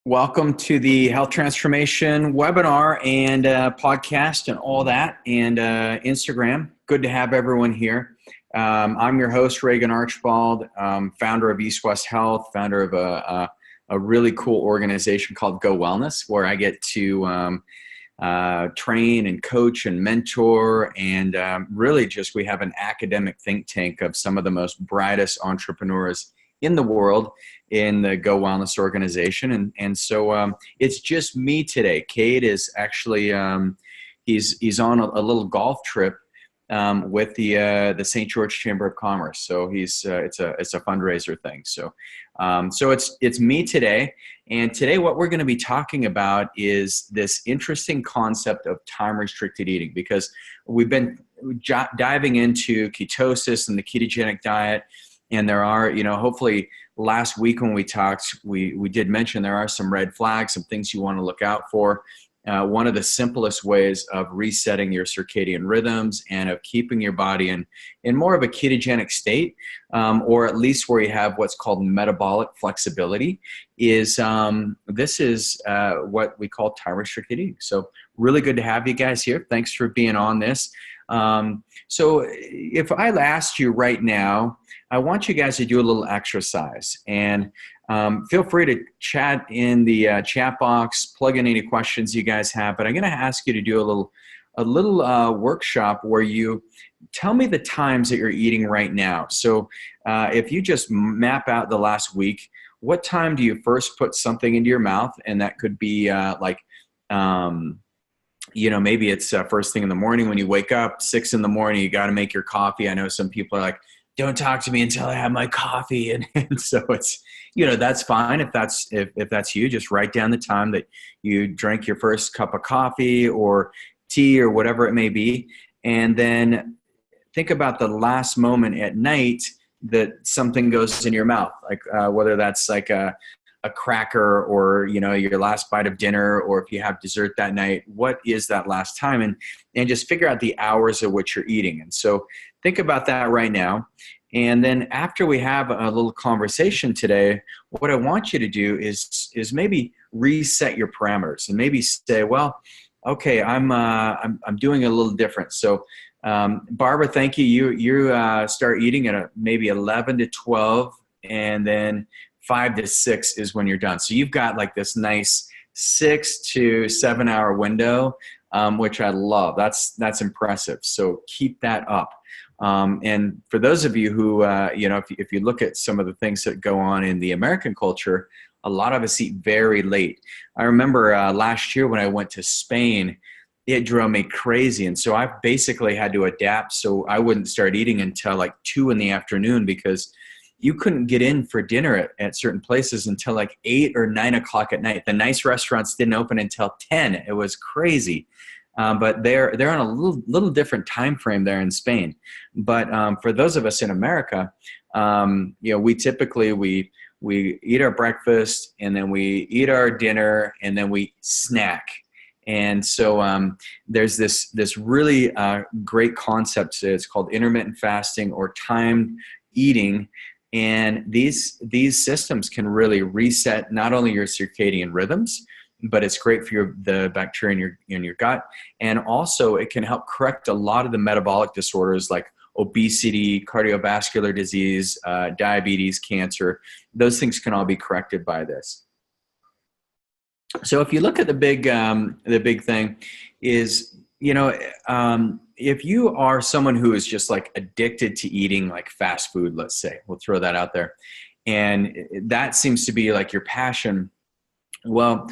Welcome to the Health Transformation webinar and podcast and all that, and Instagram. Good to have everyone here. I'm your host, Regan Archibald, founder of East West Health, founder of a really cool organization called Go Wellness, where I get to train and coach and mentor, and really just we have an academic think tank of some of the most brightest entrepreneurs in the world in the Go Wellness organization. And so it's just me today. Cade is actually, he's on a little golf trip with the St. George Chamber of Commerce. So it's a fundraiser thing. So it's me today. And today what we're going to be talking about is this interesting concept of time-restricted eating, because we've been diving into ketosis and the ketogenic diet. And there are, hopefully last week when we talked, we did mention there are some red flags, some things you want to look out for. One of the simplest ways of resetting your circadian rhythms and of keeping your body in more of a ketogenic state, or at least where you have what's called metabolic flexibility, is this is what we call time-restricted eating. So really good to have you guys here. Thanks for being on this. So if I asked you right now, I want you guys to do a little exercise, and feel free to chat in the chat box, plug in any questions you guys have, but I'm going to ask you to do a little workshop where you tell me the times that you're eating right now. So if you just map out the last week, what time do you first put something into your mouth? And that could be maybe it's first thing in the morning when you wake up, 6 in the morning, you got to make your coffee. I know some people are like, don't talk to me until I have my coffee. And so it's, that's fine. If that's you, just write down the time that you drank your first cup of coffee or tea or whatever it may be. And then think about the last moment at night that something goes in your mouth, like whether that's like a cracker or, your last bite of dinner, or if you have dessert that night, what is that last time? And just figure out the hours at which you're eating. And so think about that right now. And then after we have a little conversation today, what I want you to do is maybe reset your parameters and maybe say, well, okay, I'm doing a little different. So Barbara, thank you. You start eating at maybe 11 to 12, and then 5 to 6 is when you're done. So you've got like this nice 6 to 7 hour window, which I love. That's impressive. So keep that up. And for those of you who, if you look at some of the things that go on in the American culture, a lot of us eat very late. I remember last year when I went to Spain, it drove me crazy. And so I basically had to adapt. So I wouldn't start eating until like 2 in the afternoon, because you couldn't get in for dinner at certain places until like 8 or 9 o'clock at night. The nice restaurants didn't open until 10. It was crazy. But they're on a little different time frame there in Spain. But for those of us in America, we typically we eat our breakfast, and then we eat our dinner, and then we snack. And so there's this really great concept. It's called intermittent fasting or timed eating. And these systems can really reset not only your circadian rhythms, but it's great for the bacteria in your gut. And also it can help correct a lot of the metabolic disorders like obesity, cardiovascular disease, diabetes, cancer. Those things can all be corrected by this. So if you look at the big thing is, if you are someone who is just like addicted to eating like fast food, let's say, we'll throw that out there, and that seems to be like your passion. Well,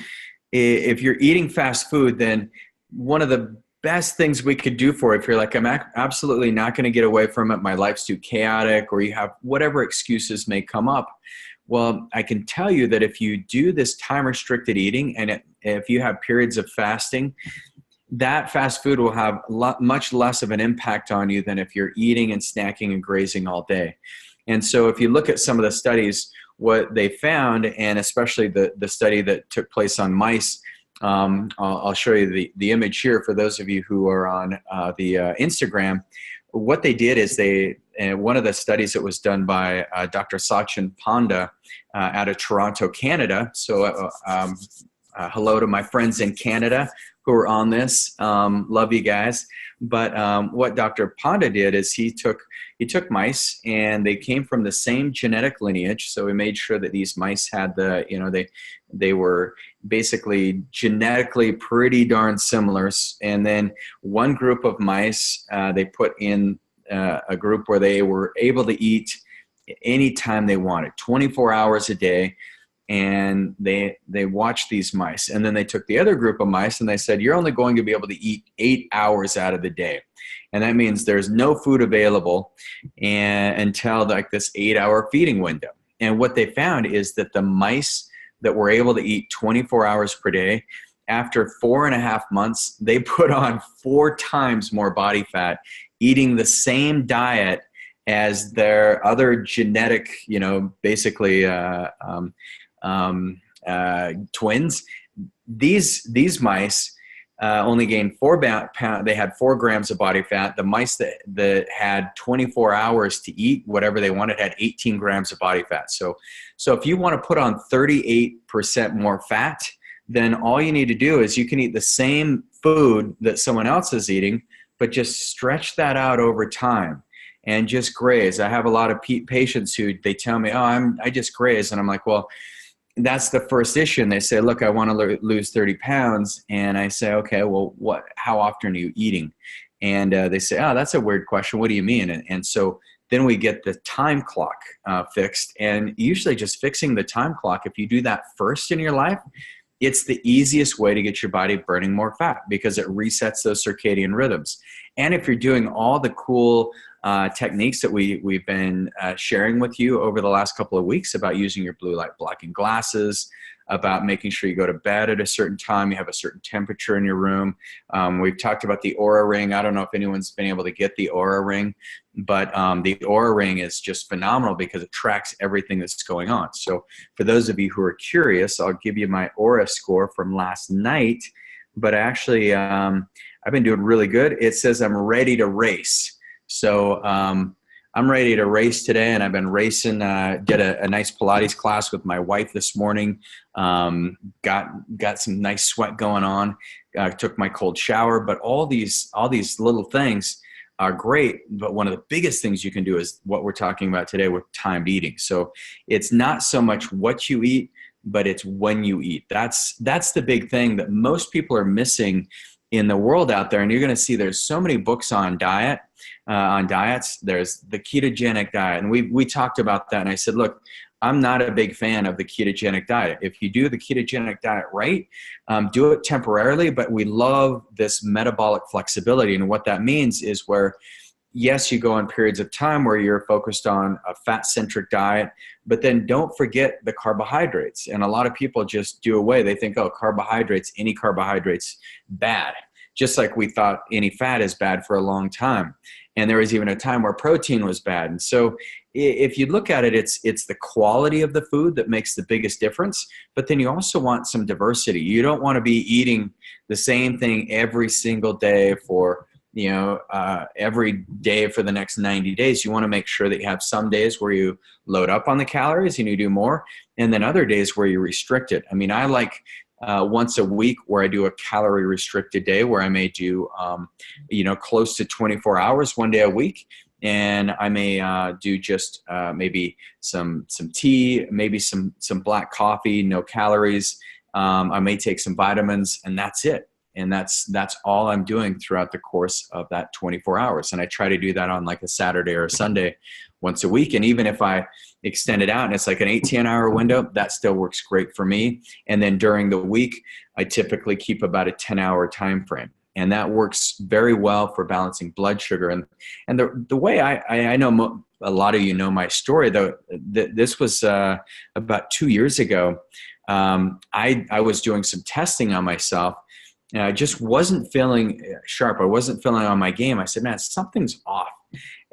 if you're eating fast food, then one of the best things we could do for it, if you're like, I'm absolutely not going to get away from it, my life's too chaotic, or you have whatever excuses may come up. Well, I can tell you that if you do this time-restricted eating, and if you have periods of fasting, that fast food will have much less of an impact on you than if you're eating and snacking and grazing all day. And so if you look at some of the studies, what they found, and especially the study that took place on mice, I'll show you the image here for those of you who are on the Instagram. What they did is they one of the studies that was done by Dr. Sachin Panda out of Toronto, Canada. So hello to my friends in Canada who are on this. Love you guys. But what Dr. Panda did is he took mice, and they came from the same genetic lineage. So he made sure that these mice had they were basically genetically pretty darn similar. And then one group of mice, they put in a group where they were able to eat anytime they wanted, 24 hours a day. And they watched these mice. And then they took the other group of mice and they said, you're only going to be able to eat 8 hours out of the day. And that means there's no food available until like this 8-hour feeding window. And what they found is that the mice that were able to eat 24 hours per day, after 4.5 months, they put on 4 times more body fat eating the same diet as their other genetic, basically twins. These mice only gained 4 pounds. They had 4 grams of body fat. The mice that had 24 hours to eat whatever they wanted had 18 grams of body fat. So if you want to put on 38% more fat, then all you need to do is you can eat the same food that someone else is eating, but just stretch that out over time and just graze. I have a lot of patients who they tell me, I just graze. And I'm like, well, that's the first issue. And they say, look, I want to lose 30 pounds. And I say, okay, well, how often are you eating? And they say, that's a weird question. What do you mean? And so then we get the time clock fixed. And usually just fixing the time clock, if you do that first in your life, it's the easiest way to get your body burning more fat because it resets those circadian rhythms. And if you're doing all the cool techniques that we've been sharing with you over the last couple of weeks about using your blue light blocking glasses, about making sure you go to bed at a certain time, you have a certain temperature in your room. We've talked about the Aura Ring. I don't know if anyone's been able to get the Aura Ring, but the Aura Ring is just phenomenal because it tracks everything that's going on. So for those of you who are curious, I'll give you my Aura score from last night, but actually I've been doing really good. It says I'm ready to race. So I'm ready to race today, and I've been racing. Did a nice Pilates class with my wife this morning. Got some nice sweat going on. Took my cold shower, but all these little things are great. But one of the biggest things you can do is what we're talking about today with timed eating. So it's not so much what you eat, but it's when you eat. That's the big thing that most people are missing in the world out there. And you're going to see there's so many books on diets. There's the ketogenic diet. And we talked about that. And I said, look, I'm not a big fan of the ketogenic diet. If you do the ketogenic diet right, do it temporarily, but we love this metabolic flexibility. And what that means is where, yes, you go on periods of time where you're focused on a fat-centric diet, but then don't forget the carbohydrates. And a lot of people just do away. They think, carbohydrates, any carbohydrates, bad. Just like we thought any fat is bad for a long time. And there was even a time where protein was bad. And so if you look at it, it's the quality of the food that makes the biggest difference. But then you also want some diversity. You don't want to be eating the same thing every single day for every day for the next 90 days. You want to make sure that you have some days where you load up on the calories and you do more, and then other days where you restrict it. I mean, I like once a week where I do a calorie restricted day where I may do, close to 24 hours, one day a week. And I may do just maybe some tea, maybe some black coffee, no calories. I may take some vitamins, and that's it. And that's all I'm doing throughout the course of that 24 hours. And I try to do that on like a Saturday or a Sunday once a week. And even if I extend it out and it's like an 18-hour window, that still works great for me. And then during the week, I typically keep about a 10-hour time frame. And that works very well for balancing blood sugar. And the way I know a lot of you know my story, though, this was about 2 years ago. I was doing some testing on myself. And I just wasn't feeling sharp. I wasn't feeling on my game. I said, man, something's off.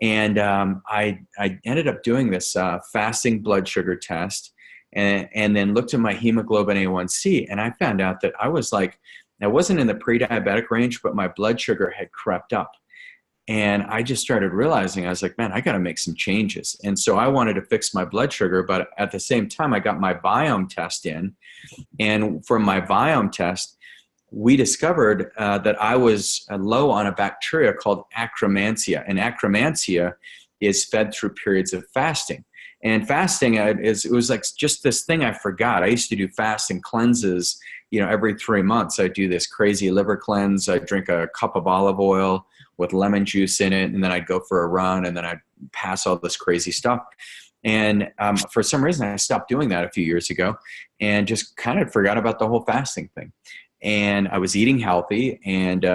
And I ended up doing this fasting blood sugar test and then looked at my hemoglobin A1C. And I found out that I wasn't in the pre-diabetic range, but my blood sugar had crept up. And I just started realizing, I was like, man, I got to make some changes. And so I wanted to fix my blood sugar, but at the same time, I got my biome test in. And from my biome test, we discovered that I was low on a bacteria called Akkermansia. And Akkermansia is fed through periods of fasting. And fasting it was like just this thing I forgot. I used to do fasting cleanses, every 3 months. I do this crazy liver cleanse. I drink a cup of olive oil with lemon juice in it, and then I'd go for a run, and then I'd pass all this crazy stuff. And for some reason, I stopped doing that a few years ago and just kind of forgot about the whole fasting thing. And I was eating healthy and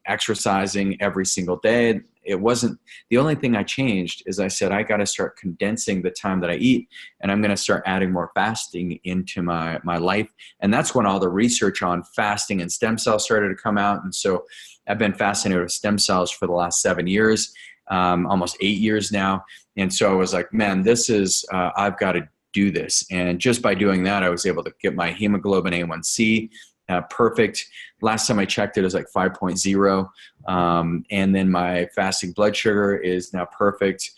exercising every single day. It wasn't the only thing I changed is I said, I got to start condensing the time that I eat, and I'm going to start adding more fasting into my life. And that's when all the research on fasting and stem cells started to come out. And so I've been fascinated with stem cells for the last 7 years, almost 8 years now. And so I was like, man, this is, I've got to do this. And just by doing that, I was able to get my hemoglobin A1C perfect. Last time I checked it was like 5.0. And then my fasting blood sugar is now perfect.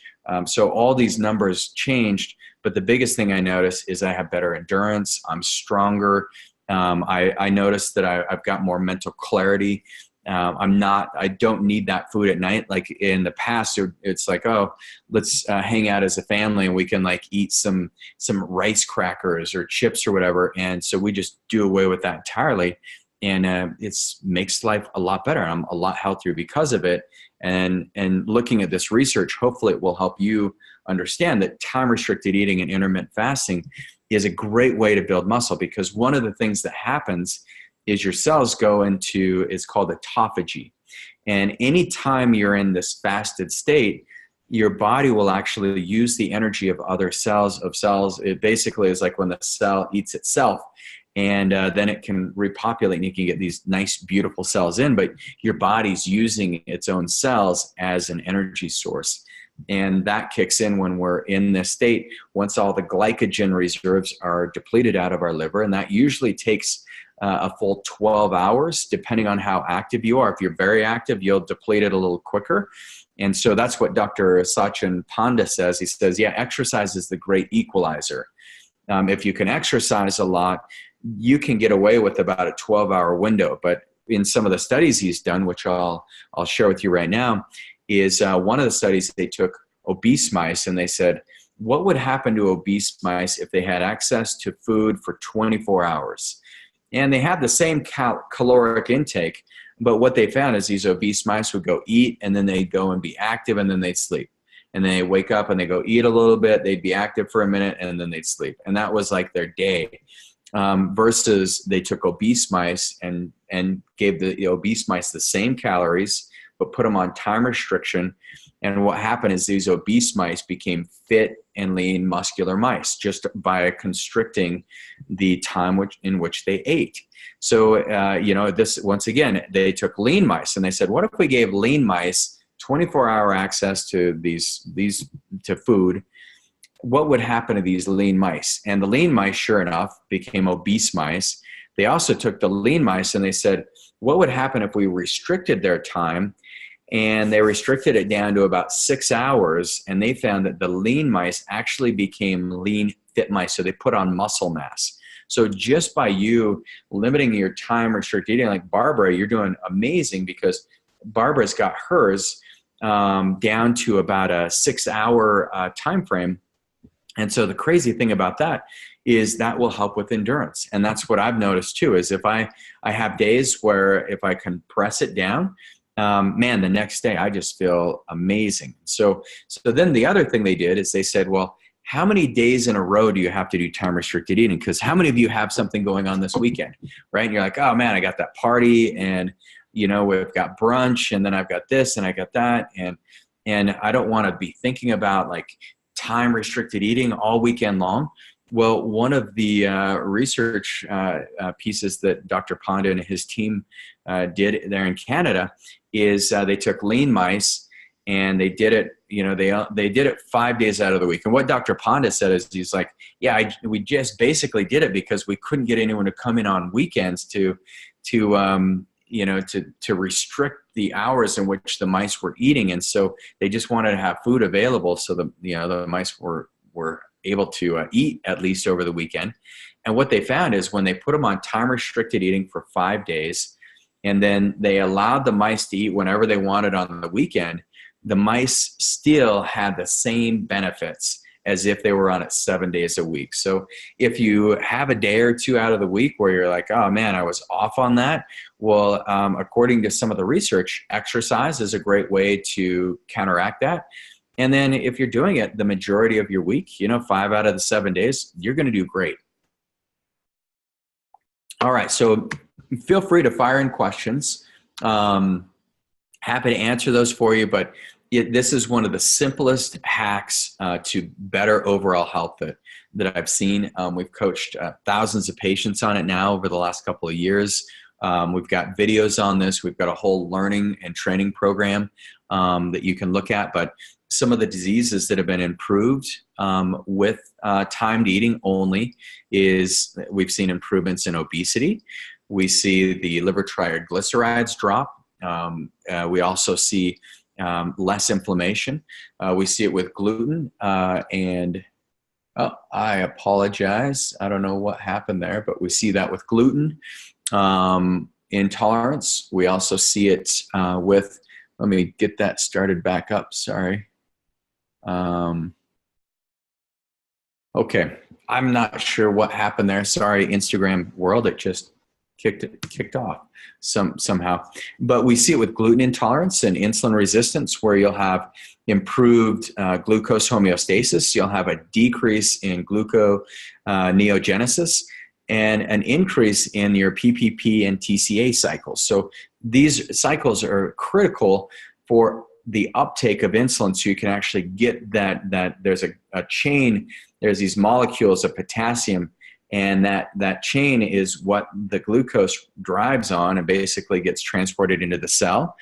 So all these numbers changed, but the biggest thing I noticed is I have better endurance. I'm stronger. I noticed that I've got more mental clarity. I don't need that food at night. Like in the past, it's like, oh, let's hang out as a family and we can like eat some rice crackers or chips or whatever. And so we just do away with that entirely. And it makes life a lot better. I'm a lot healthier because of it. And looking at this research, hopefully it will help you understand that time-restricted eating and intermittent fasting is a great way to build muscle, because one of the things that happens is your cells go into, it's called autophagy. And anytime you're in this fasted state, your body will actually use the energy of other cells. It basically is like when the cell eats itself, and then it can repopulate and you can get these nice, beautiful cells in, but your body's using its own cells as an energy source. And that kicks in when we're in this state, once all the glycogen reserves are depleted out of our liver, and that usually takes a full 12 hours, depending on how active you are. If you're very active, you'll deplete it a little quicker. And so that's what Dr. Sachin Panda says. He says, yeah, exercise is the great equalizer. If you can exercise a lot, you can get away with about a 12-hour window. But in some of the studies he's done, which I'll share with you right now, is one of the studies they took obese mice and they said, what would happen to obese mice if they had access to food for 24 hours? And they had the same caloric intake, but what they found is these obese mice would go eat, and then they'd go and be active, and then they'd sleep. And then they wake up and they go eat a little bit, they'd be active for a minute, and then they'd sleep. And that was like their day. Versus they took obese mice and gave the obese mice the same calories, but put them on time restriction. And what happened is these obese mice became fit and lean muscular mice just by constricting the time in which they ate. So, this, once again, they took lean mice and they said, what if we gave lean mice 24-hour access to to food? What would happen to these lean mice? And the lean mice, sure enough, became obese mice. They also took the lean mice and they said, what would happen if we restricted their time? And they restricted it down to about 6 hours, and they found that the lean mice actually became lean, fit mice, so they put on muscle mass. So just by you limiting your time restricted eating, like Barbara, you're doing amazing, because Barbara's got hers down to about a 6-hour time frame. And so the crazy thing about that is that will help with endurance. And that's what I've noticed too, is if I have days where if I can press it down, the next day I just feel amazing. So then the other thing they did is they said, well, how many days in a row do you have to do time restricted eating? Because how many of you have something going on this weekend, right? And you're like, oh man, I got that party, and we've got brunch, and then I've got this and I got that. And I don't want to be thinking about like time restricted eating all weekend long. Well, one of the research pieces that Dr. Panda and his team did there in Canada is they took lean mice and they did it, they did it 5 days out of the week. And what Dr. Panda said is, he's like, yeah, we just basically did it because we couldn't get anyone to come in on weekends to restrict the hours in which the mice were eating, and so they just wanted to have food available so the mice were able to eat at least over the weekend. And what they found is when they put them on time restricted eating for 5 days, and then they allowed the mice to eat whenever they wanted on the weekend, the mice still had the same benefits as if they were on it 7 days a week. So if you have a day or two out of the week where you're like, oh man, I was off on that. Well, according to some of the research, exercise is a great way to counteract that. And then if you're doing it the majority of your week, 5 out of the 7 days, you're going to do great. All right, so feel free to fire in questions. Happy to answer those for you, but this is one of the simplest hacks to better overall health that I've seen. We've coached thousands of patients on it now over the last couple of years. We've got videos on this. We've got a whole learning and training program that you can look at. But some of the diseases that have been improved with timed eating only is we've seen improvements in obesity. We see the liver triglycerides drop. We also see less inflammation. We see it with gluten and I apologize. I don't know what happened there, but we see that with gluten intolerance. We also see it with, let me get that started back up. Sorry. Okay. I'm not sure what happened there. Sorry, Instagram world. It just kicked off somehow. But we see it with gluten intolerance and insulin resistance, where you'll have improved glucose homeostasis. You'll have a decrease in gluconeogenesis and an increase in your PPP and TCA cycles. So these cycles are critical for the uptake of insulin, so you can actually get that there's a chain, there's these molecules of potassium, and that chain is what the glucose drives on and basically gets transported into the cell.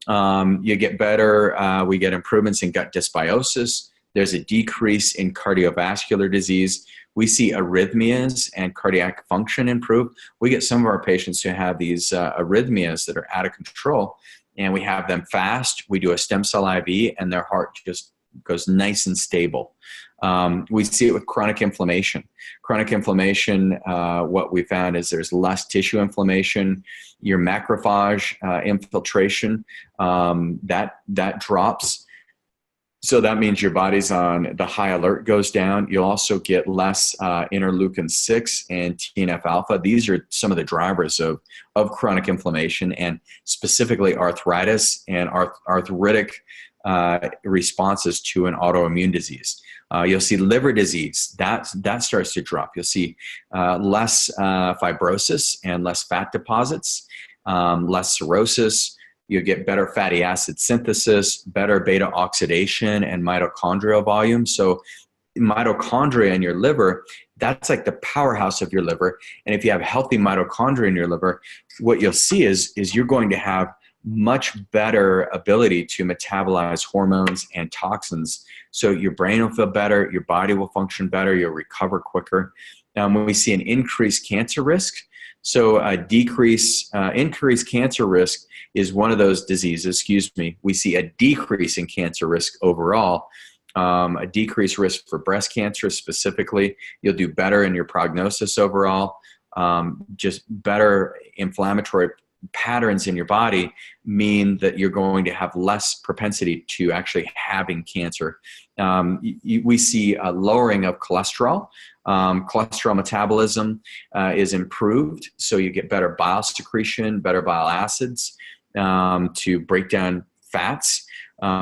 You get better, we get improvements in gut dysbiosis. There's a decrease in cardiovascular disease. We see arrhythmias and cardiac function improve. We get some of our patients who have these arrhythmias that are out of control, and we have them fast. We do a stem cell IV, and their heart just goes nice and stable. We see it with chronic inflammation. Chronic inflammation, what we found is there's less tissue inflammation. Your macrophage infiltration, that drops. So that means your body's on the high alert goes down. You'll also get less interleukin-6 and TNF-alpha. These are some of the drivers of chronic inflammation, and specifically arthritis and arthritic responses to an autoimmune disease. You'll see liver disease, that starts to drop. You'll see less fibrosis and less fat deposits, less cirrhosis. You get better fatty acid synthesis, better beta oxidation, and mitochondrial volume. So mitochondria in your liver, that's like the powerhouse of your liver. And if you have healthy mitochondria in your liver, what you'll see is you're going to have much better ability to metabolize hormones and toxins. So your brain will feel better, your body will function better, you'll recover quicker. When we see an increased cancer risk, so a increased cancer risk is one of those diseases, we see a decrease in cancer risk overall, a decreased risk for breast cancer specifically. You'll do better in your prognosis overall, just better inflammatory patterns in your body mean that you're going to have less propensity to actually having cancer. We see a lowering of cholesterol. Cholesterol metabolism is improved, so you get better bile secretion, better bile acids to break down fats,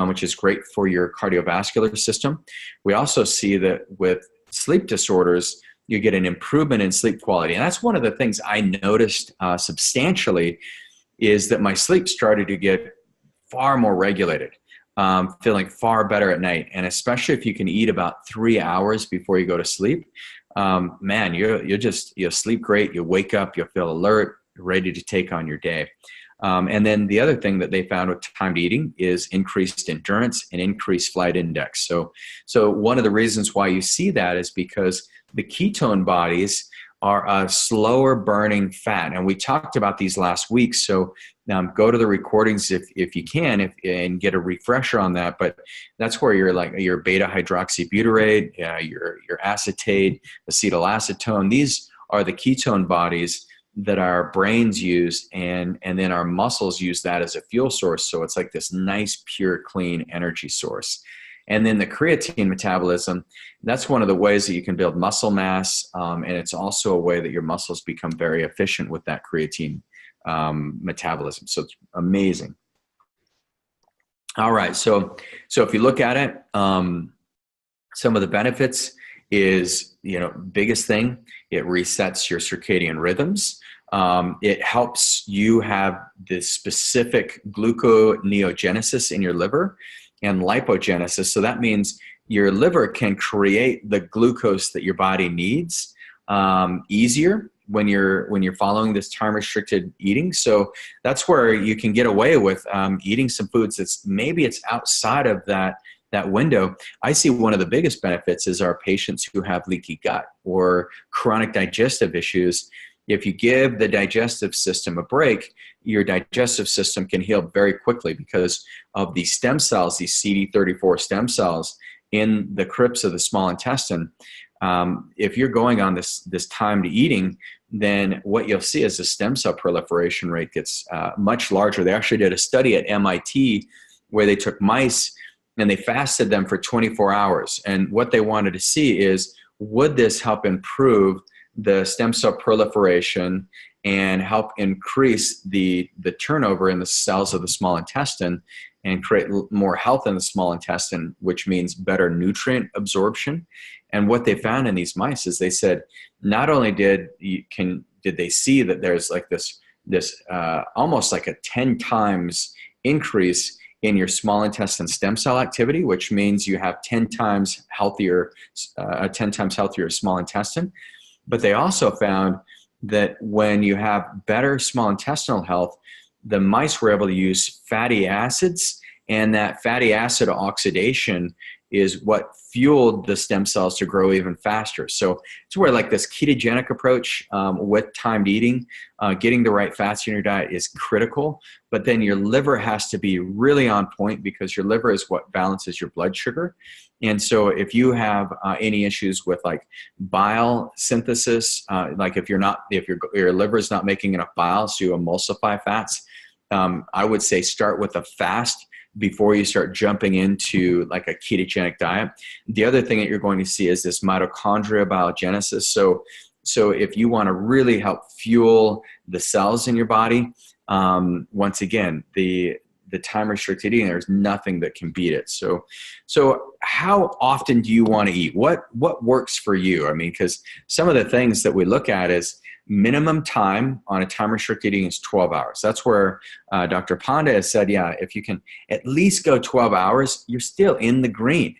which is great for your cardiovascular system. We also see that with sleep disorders, you get an improvement in sleep quality. And that's one of the things I noticed substantially, is that my sleep started to get far more regulated, feeling far better at night. And especially if you can eat about 3 hours before you go to sleep, man, you'll sleep great. You wake up, you'll feel alert, ready to take on your day. And then the other thing that they found with timed eating is increased endurance and increased flight index. So one of the reasons why you see that is because the ketone bodies are a slower burning fat. And we talked about these last week. So go to the recordings if you can, and get a refresher on that. But that's where your beta hydroxybutyrate, your acetate, acetylacetone, these are the ketone bodies that our brains use, and then our muscles use that as a fuel source. So it's like this nice, pure, clean energy source. And then the creatine metabolism, that's one of the ways that you can build muscle mass. And it's also a way that your muscles become very efficient with that creatine metabolism. So it's amazing. All right. So if you look at it, some of the benefits is, biggest thing, it resets your circadian rhythms. It helps you have this specific gluconeogenesis in your liver and lipogenesis. So that means your liver can create the glucose that your body needs easier when you're following this time restricted eating. So that's where you can get away with eating some foods that's maybe it's outside of that window. I see one of the biggest benefits is our patients who have leaky gut or chronic digestive issues. If you give the digestive system a break, your digestive system can heal very quickly because of these stem cells, these CD34 stem cells in the crypts of the small intestine. If you're going on this timed eating, then what you'll see is the stem cell proliferation rate gets much larger. They actually did a study at MIT where they took mice and they fasted them for 24 hours. And what they wanted to see is, would this help improve the stem cell proliferation and help increase the turnover in the cells of the small intestine and create more health in the small intestine, which means better nutrient absorption. And what they found in these mice is they said, not only did they see that there's like this almost like a 10 times increase in your small intestine stem cell activity, which means you have 10 times healthier small intestine. But they also found that when you have better small intestinal health, the mice were able to use fatty acids, and that fatty acid oxidation is what fueled the stem cells to grow even faster. So it's where like this ketogenic approach with timed eating, getting the right fats in your diet is critical, but then your liver has to be really on point because your liver is what balances your blood sugar. And so if you have any issues with like bile synthesis, like if your liver is not making enough bile to emulsify fats, I would say start with a fast before you start jumping into like a ketogenic diet. The other thing that you're going to see is this mitochondria biogenesis. So if you want to really help fuel the cells in your body, once again, the time restricted eating, there's nothing that can beat it. So how often do you want to eat? What works for you? I mean, because some of the things that we look at is minimum time on a time restricted eating is 12 hours. That's where Dr. Panda has said, yeah, if you can at least go 12 hours, you're still in the green.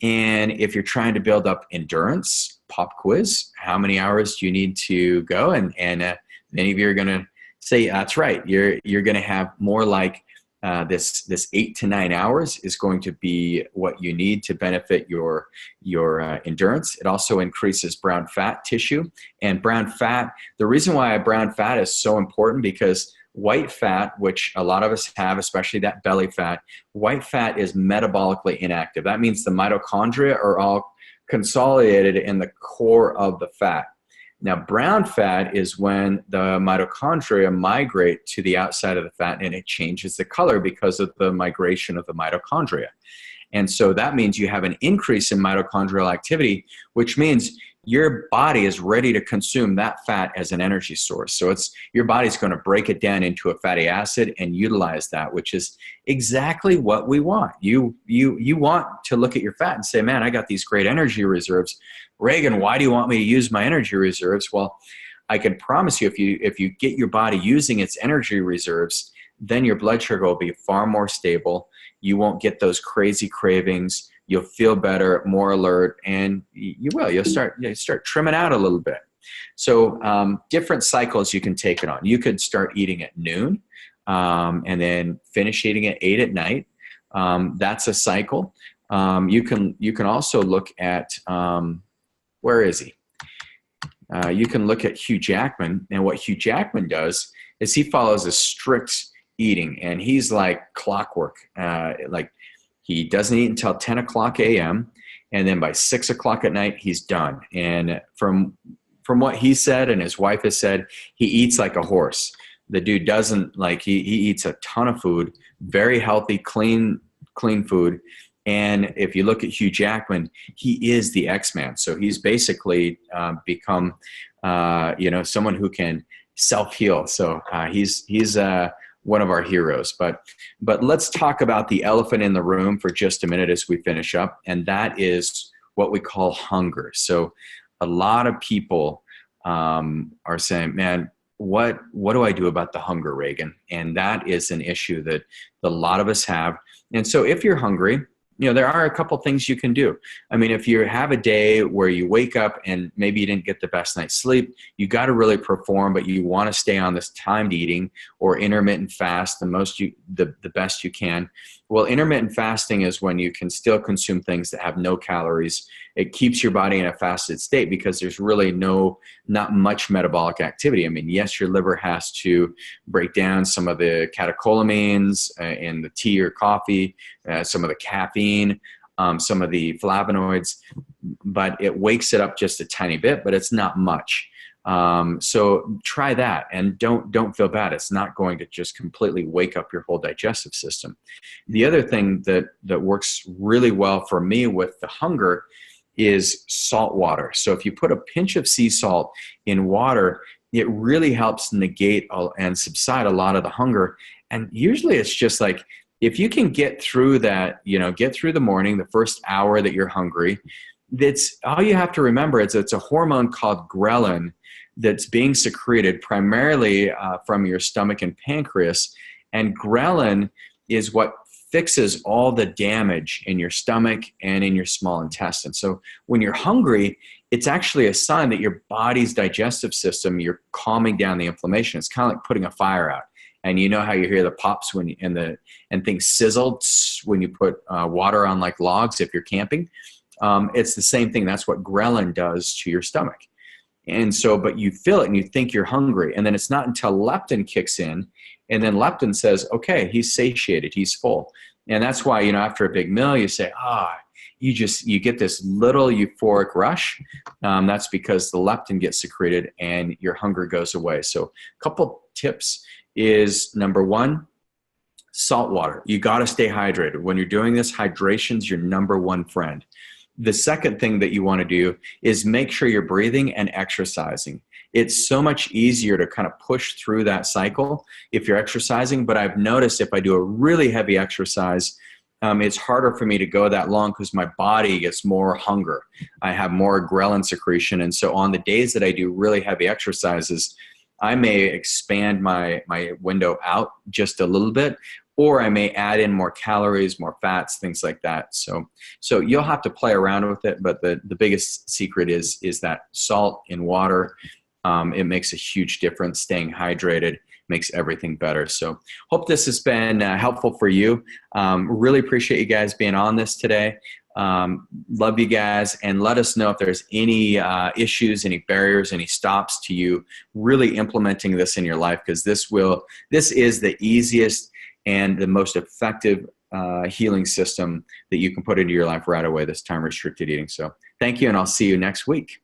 And if you're trying to build up endurance, pop quiz, how many hours do you need to go? And many of you are going to say, that's right. You're going to have more like this 8 to 9 hours is going to be what you need to benefit your endurance. It also increases brown fat tissue. And brown fat, the reason why brown fat is so important, because white fat, which a lot of us have, especially that belly fat, white fat is metabolically inactive. That means the mitochondria are all consolidated in the core of the fat. Now, brown fat is when the mitochondria migrate to the outside of the fat, and it changes the color because of the migration of the mitochondria. And so that means you have an increase in mitochondrial activity, which means your body is ready to consume that fat as an energy source. So your body's going to break it down into a fatty acid and utilize that, which is exactly what we want. You want to look at your fat and say, man, I got these great energy reserves. Regan, why do you want me to use my energy reserves? Well, I can promise you, if you get your body using its energy reserves, then your blood sugar will be far more stable. You won't get those crazy cravings. You'll feel better, more alert, and you'll start trimming out a little bit. So different cycles you can take it on. You could start eating at noon and then finish eating at 8 at night. That's a cycle. You can also look at, where is he? you can look at Hugh Jackman, and what Hugh Jackman does is he follows a strict eating, and he's like clockwork. Like he doesn't eat until 10 o'clock a.m., and then by 6 o'clock at night, he's done. And from what he said and his wife has said, he eats like a horse. The dude doesn't like, he eats a ton of food, very healthy, clean food. And if you look at Hugh Jackman, he is the X-Man. So he's basically become, someone who can self-heal. So he's one of our heroes. But let's talk about the elephant in the room for just a minute as we finish up. And that is what we call hunger. So a lot of people are saying, man, what do I do about the hunger, Regan? And that is an issue that a lot of us have. And so if you're hungry, there are a couple things you can do. I mean, if you have a day where you wake up and maybe you didn't get the best night's sleep, you got to really perform, but you want to stay on this timed eating or intermittent fast the best you can. Well, intermittent fasting is when you can still consume things that have no calories. It keeps your body in a fasted state because there's really not much metabolic activity. I mean, yes, your liver has to break down some of the catecholamines in the tea or coffee, some of the caffeine, some of the flavonoids, but it wakes it up just a tiny bit, but it's not much. So try that, and don't feel bad. It's not going to just completely wake up your whole digestive system. The other thing that works really well for me with the hunger is salt water. So if you put a pinch of sea salt in water, it really helps negate and subside a lot of the hunger. And usually it's just like, if you can get through that, get through the morning, the first hour that you're hungry, that's all you have to remember. It's a hormone called ghrelin that's being secreted primarily from your stomach and pancreas. And ghrelin is what fixes all the damage in your stomach and in your small intestine. So when you're hungry, it's actually a sign that your body's digestive system, you're calming down the inflammation. It's kind of like putting a fire out. And you know how you hear the pops and things sizzle when you put water on like logs if you're camping. It's the same thing. That's what ghrelin does to your stomach. And so, but you feel it and you think you're hungry. And then it's not until leptin kicks in, and then leptin says, okay, he's satiated, he's full. And that's why, after a big meal, you say, you get this little euphoric rush. That's because the leptin gets secreted and your hunger goes away. So a couple tips is, number one, salt water. You got to stay hydrated. When you're doing this, hydration's your number one friend. The second thing that you want to do is make sure you're breathing and exercising. It's so much easier to kind of push through that cycle if you're exercising. But I've noticed if I do a really heavy exercise, it's harder for me to go that long because my body gets more hunger. I have more ghrelin secretion. And so on the days that I do really heavy exercises, I may expand my window out just a little bit, or I may add in more calories, more fats, things like that. So you'll have to play around with it, but the biggest secret is that salt in water. It makes a huge difference. Staying hydrated makes everything better. So hope this has been helpful for you. Really appreciate you guys being on this today. Love you guys, and let us know if there's any issues, any barriers, any stops to you really implementing this in your life, because this is the easiest and the most effective healing system that you can put into your life right away, this time restricted eating. So thank you, and I'll see you next week.